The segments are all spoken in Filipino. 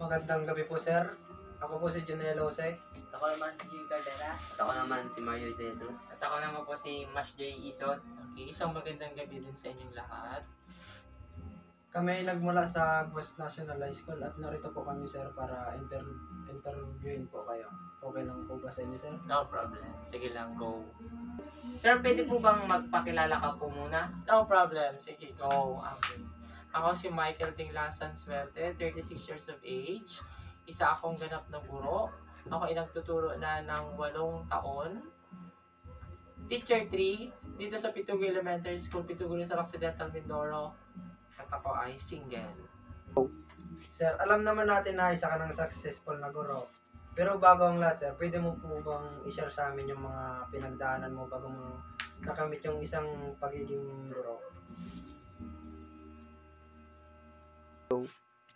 Magandang gabi po, sir. Ako po si Junel Jose. Ako naman si Jimmy Caldera. At ako naman si Mario Jesus. At ako naman po si Mash J. Ison. Okay, isang magandang gabi din sa inyong lahat. Kami ay nagmula sa West National High School at narito po kami, sir, para interviewin po kayo. Okay lang po ba sa inyo, sir? No problem. Sige lang, go. Sir, pwede po bang magpakilala ka po muna? No problem. Sige, go. Okay. Ako si Michael Tinglasan Suerte, 36 years of age. Isa akong ganap na guro. Ako ay nagtuturo na ng 8 taon. Teacher 3, dito sa Pitugo Elementary School, Pitugo sa Occidental Mindoro. At ako ay single. Sir, alam naman natin na isa ka ng successful na guro. Pero bago ang lahat, sir, pwede mo po bang i-share sa amin yung mga pinagdaanan mo bago mo nakamit yung isang pagiging guro?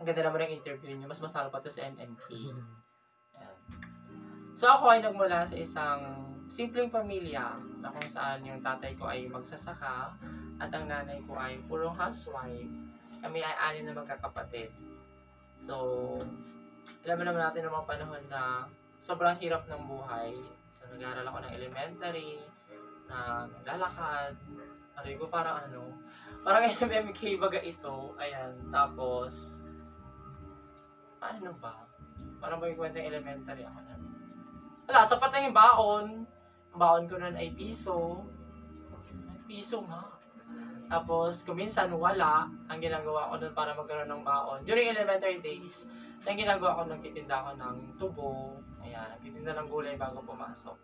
Ang ganda naman ng interview niyo. Mas masarap pa to sa NNK. Ayan. So ako ay nagmula sa isang simpleng pamilya na kung saan yung tatay ko ay magsasaka at ang nanay ko ay purong housewife. Kami ay 6 na magkakapatid. So, alam mo naman natin ng mga panahon na sobrang hirap ng buhay. So, nag-aaral ako ng elementary, naglalakad, aray ko parang parang MMK baga ito. Ayan, tapos, ano ba? Parang ba yung kwento yung elementary ako na? Wala, sapat lang yung baon. Ang baon ko nun ay piso. Piso nga. Tapos, kung minsan wala, ang ginagawa ko nun para magkaroon ng baon. During elementary days, ang ginagawa ko, nagtitinda ako ng tubo. Ayan, nagtitinda ng gulay bago pumasok.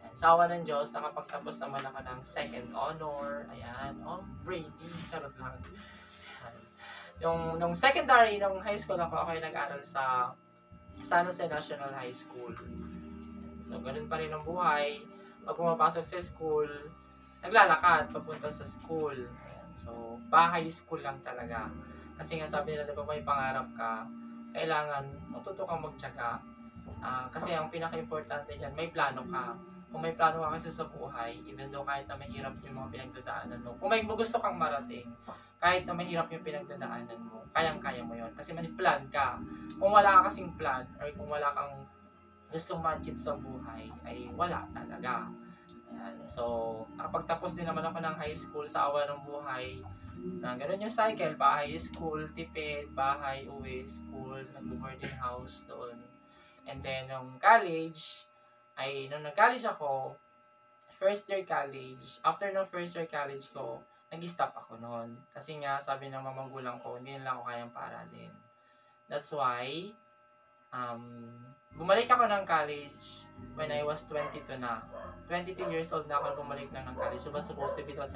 Ayan, sa awa ng Diyos, nakapagtapos naman ako ng second honor. Ayan, Brady, charot lang. Ayan. Nung secondary, nung high school ako ay nag-aral sa San Jose National High School. So, ganun pa rin ang buhay. Pag pumapasok sa school, naglalakad papunta sa school. Ayan. So, bahay school lang talaga. Kasi nga sabi nila, diba may pangarap ka, kailangan matuto kang magtiyaga. Kasi ang pinaka-importante dyan, may plano ka. Kung may plano ka kasi sa buhay, even though kahit na mahirap yung mga pinagdadaanan mo, kung may gusto kang marating, kahit na mahirap yung pinagdadaanan mo, kayang-kaya mo yun. Kasi may plan ka. Kung wala ka kasing plan, or kung wala kang gustong ma-achieve sa buhay, ay wala talaga. Ayan. So, nakapagtapos din naman ako ng high school sa awa ng buhay. Ganun yung cycle, bahay, school, tipid, bahay, uwi, school, nag-boarding house doon. And then, nung college, nung nag-college ako, first year college, after nung first year college ko, nag-stop ako noon. Kasi nga, sabi ng mga magulang ko, hindi nila ako kayang paaralin. That's why, bumalik ako ng college when I was 22 na. 22 years old na ako bumalik na ng college. So, was supposed to be 17,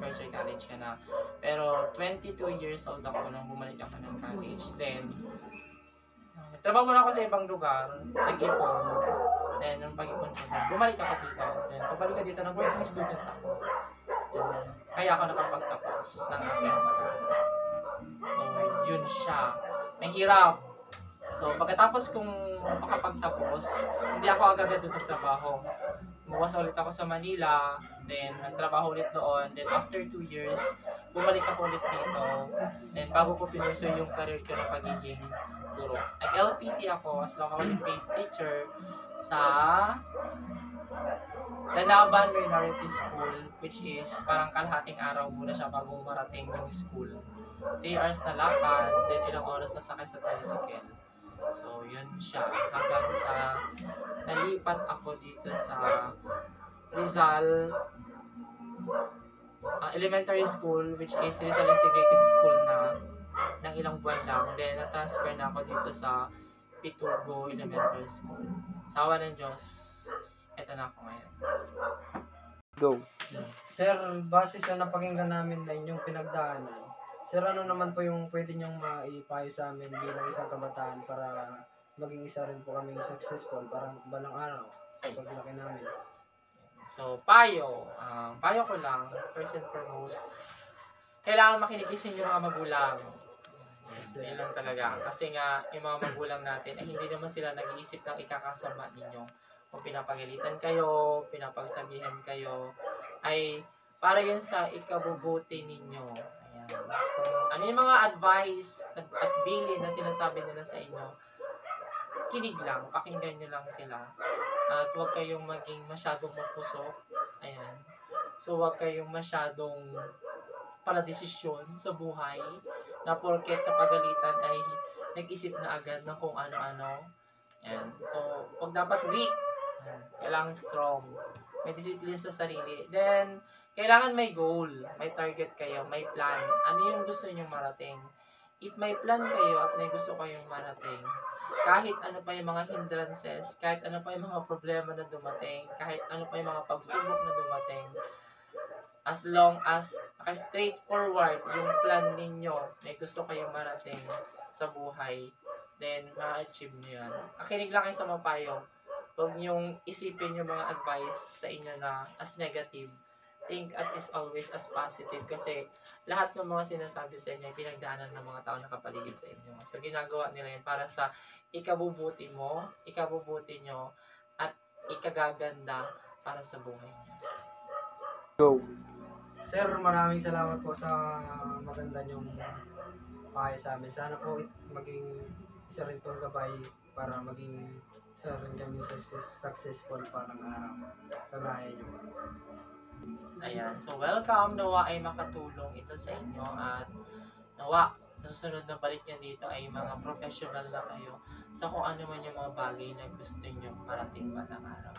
first year college ka na. Pero, 22 years old ako nung bumalik ako ng college. Then, trabaho muna ako sa ibang lugar, nag-ipon. Then, nung pag-ipon ko, bumalik ako dito. Then, pabalik ka dito, nag-working student ako. Then, kaya ako nakapagtapos ng aking pag-aaral. So, yun siya. Mahirap. So, pagkatapos kong makapagtapos, hindi ako agad nagtrabaho. Umuwas ulit ako sa Manila, then nagtrabaho ulit doon. Then after 2 years, bumalik ako ulit dito. Then bago ko pinursuit yung career ko na pagiging guro. Nag-LPT ako as local paid teacher sa Lanaban Minority School, which is parang kalahating araw muna siya bago marating yung school. 3 hours na lakad, then ilang oras na sakay sa tricycle. So, yun siya. Hanggang sa nalipat ako dito sa Rizal Elementary School, which is Rizal Integrated School na ng ilang buwan lang. Then, na-transfer na ako dito sa Pitugo Elementary School. Sa awa ng Diyos, eto na ako ngayon. Go. Sir, base sa napakinggan namin na inyong pinagdaanan, sir, ano naman po yung pwede niyong maipayo sa amin bilang isang kabataan para maging isa rin po kaming successful parang balang araw paglaki namin? So, payo ko lang, first and foremost, kailangan makinig sa inyo mga magulang. Yan lang talaga. Kasi nga, yung mga magulang natin, ay hindi naman sila nag-iisip ng ikakasama ninyo. Kung pinapagalitan kayo, pinapagsabihan kayo, ay para yun sa ikabubuti ninyo. Ayan. Kung ano yung mga advice at bilin na sinasabi nila sa inyo, kinig lang, pakinggan nyo lang sila. At huwag kayong maging masyadong mapusok. Ayan. So, huwag kayong masyadong paladesisyon sa buhay na porket napagalitan ay nag-isip na agad ng kung ano-ano. Ayan. So, huwag dapat weak. Ayan. Kailangan strong. May discipline sa sarili. Then, kailangan may goal. May target kayo. May plan. Ano yung gusto nyong marating? If may plan kayo at may gusto kayong marating, kahit ano pa yung mga hindrances, kahit ano pa yung mga problema na dumating, kahit ano pa yung mga pagsubok na dumating, as long as straightforward yung plan ninyo, may gusto kayong marating sa buhay, then ma-achieve nyo yan. Makinig lang kayo sa mapayo. Huwag nyong isipin yung mga advice sa inyo na as negative. Think at least always as positive kasi lahat ng mga sinasabi sa inyo ay pinagdaanan ng mga tao na kapaligid sa inyo. So ginagawa nila yun para sa ikabubuti mo, ikabubuti nyo, at ikagaganda para sa buhay nyo. Go. Sir, maraming salamat po sa maganda niyong payo sa amin. Sana po maging isa rin pong gabay para maging isa rin kami successful parang kagaya niyo. Ayan. So, welcome. Nawa ay makatulong ito sa inyo at nawa sa susunod na balik nyo dito ay mga professional na kayo sa kung ano man yung mga bagay na gusto nyo parating ba ng araw.